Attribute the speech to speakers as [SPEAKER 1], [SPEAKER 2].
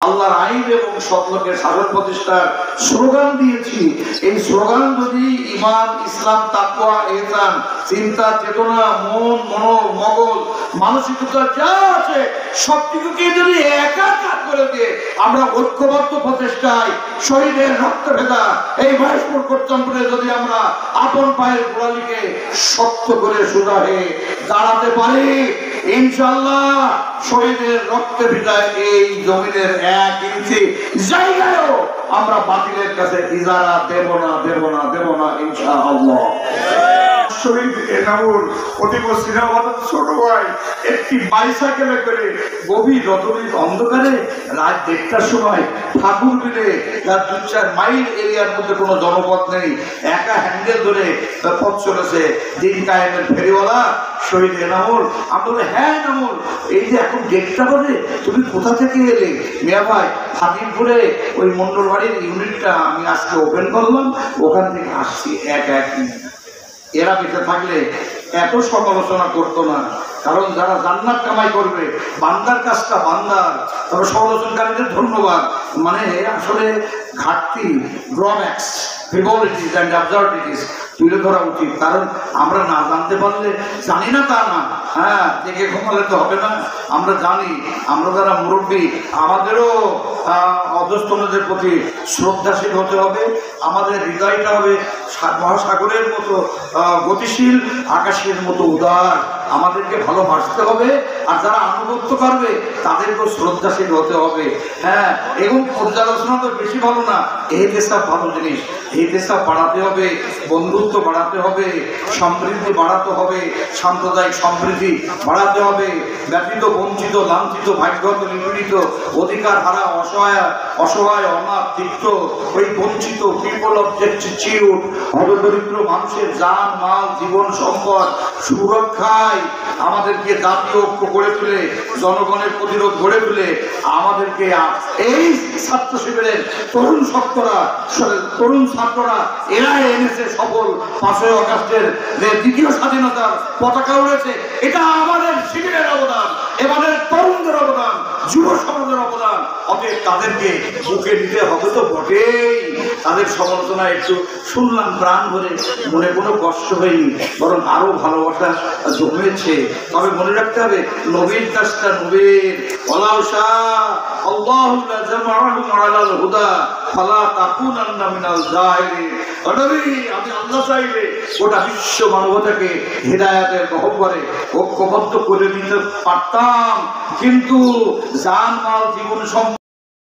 [SPEAKER 1] আল্লাহর আইন এবং সৎলোকের শাসন প্রতিষ্ঠার স্লোগান দিয়েছি। এই স্লোগান যদি ঈমান, ইসলাম, তাকওয়া, ইহসান, চিন্তা, চেতনা, মন, মগজ, মানসিকতা যা আছে সবকিছুকে যদি একাকার করে দিয়ে আমরা ঐক্যবদ্ধ প্রচেষ্টায় শহীদের রক্ত ভেদা এই মহেশপুর কোটচাঁদপুরে যদি আমরা আপন পায়ের গোড়ালিকে শক্ত করে সোজা হয়ে দাঁড়াতে পারি, ইনশাআল্লাহ শহীদের রক্তে ভিটায় এই জমিনের 1 ইঞ্চি জায়গায়ও আমরা বাতিলের কাছে ইজারা দেব না ইনশাআল্লাহ।
[SPEAKER 2] শহীদ এনামুল অতীব সিনেমার ছোট ভাই একটি বাইসাইকেলে করে গভীর রজনীর অন্ধকারে রাত 1টার সময় ঠাকুর বিলে তার 2-4 মাইল এরিয়ার মধ্যে কোনো জনপথ নেই, একা হ্যান্ডেল ধরে পথ চলেছে দিন কায়েমের ফেরিওয়ালা শহীদ এনামুল। আমরা বলি, হ্যাঁ এনামুল, এই যে এখন 1টা বাজে, তুমি কোথা থেকে এলে? মিয়া ভাই, হাতিমপুরে ওই মন্ডল বাড়ির ইউনিটটা আমি আজকে ওপেন করলাম, ওখান থেকে আসছি এক মিনিট। এরা বেঁচে থাকলে এত সমালোচনা করতো না, কারণ যারা জান্নাত কামাই করবে, বান্দার কাজটা বান্দার। তবে সমালোচনকারীদের ধন্যবাদ, মানে আসলে ঘাটতি, ড্রব্যাকস, ফ্রিভলিটিস অ্যান্ড অ্যাবসার্ডিটিস তুলে ধরা উচিত। কারণ আমরা না জানতে পারলে জানি না তা না, হ্যাঁ দেখে ঘুমালে তো হবে না। আমরা জানি, আমরা যারা মুরব্বী আমাদেরও অধস্তনদের প্রতি শ্রদ্ধাশীল হতে হবে। আমাদের হৃদয়টা হবে মহাসাগরের মতো গতিশীল, আকাশের মতো উদার। আমাদেরকে ভালোবাসতে হবে, আর যারা আনুগত্য করবে তাদেরকেও শ্রদ্ধাশীল হতে হবে। হ্যাঁ, এবং পর্যালোচনা তো বেশি ভালো না, এই দেশটা ভালো জিনিস। এই দেশটা বাড়াতে হবে, বন্ধুত্ব বাড়াতে হবে, সমৃদ্ধি বাড়াতে হবে, সাম্প্রদায়িক সমৃদ্ধি বাড়াতে হবে। ব্যতীত, বঞ্চিত, লাঞ্ছিত, ভাগ্যহত, নিপীড়িত, অধিকার হারা, অসহায়, অনাথ, তিক্ত, ওই বঞ্চিত, পিপল অফ ডেস্টিটিউট, হতদরিদ্র মানুষের জান, মাল, জীবন, সম্পদ সুরক্ষায় আমাদেরকে জাতীয় ঐক্য গড়ে তুলে, জনগণের প্রতিরোধ গড়ে তুলে আমাদেরকে এই ছাত্র শিবিরের তরুণ ছাত্ররা এরা এনেছে সফল 5ই আগস্টের যে দ্বিতীয় স্বাধীনতার পতাকা উড়েছে। এটা আমাদের শিবিরের অবদান, এবারের তরুণদের অবদান, যুব সমাজের অবদান। অতএব তাদেরকে বুকে নিতে হবে তো বটেই। তাদের সমালোচনা একটু শুনলাম, প্রাণ ভরে, মনে কোনো কষ্ট হয়নি, বরং আরো ভালোবাসা জমেছে। তবে মনে রাখতে হবে, নবীর কাজটা নবীর। আমি আল্লাহ চাইলে গোটা বিশ্ব মানবতাকে হিদায়াতের গহ্বরে ঐক্যবদ্ধ করে দিতে পারতাম, কিন্তু জান, মাল, জীবন, সম্পদ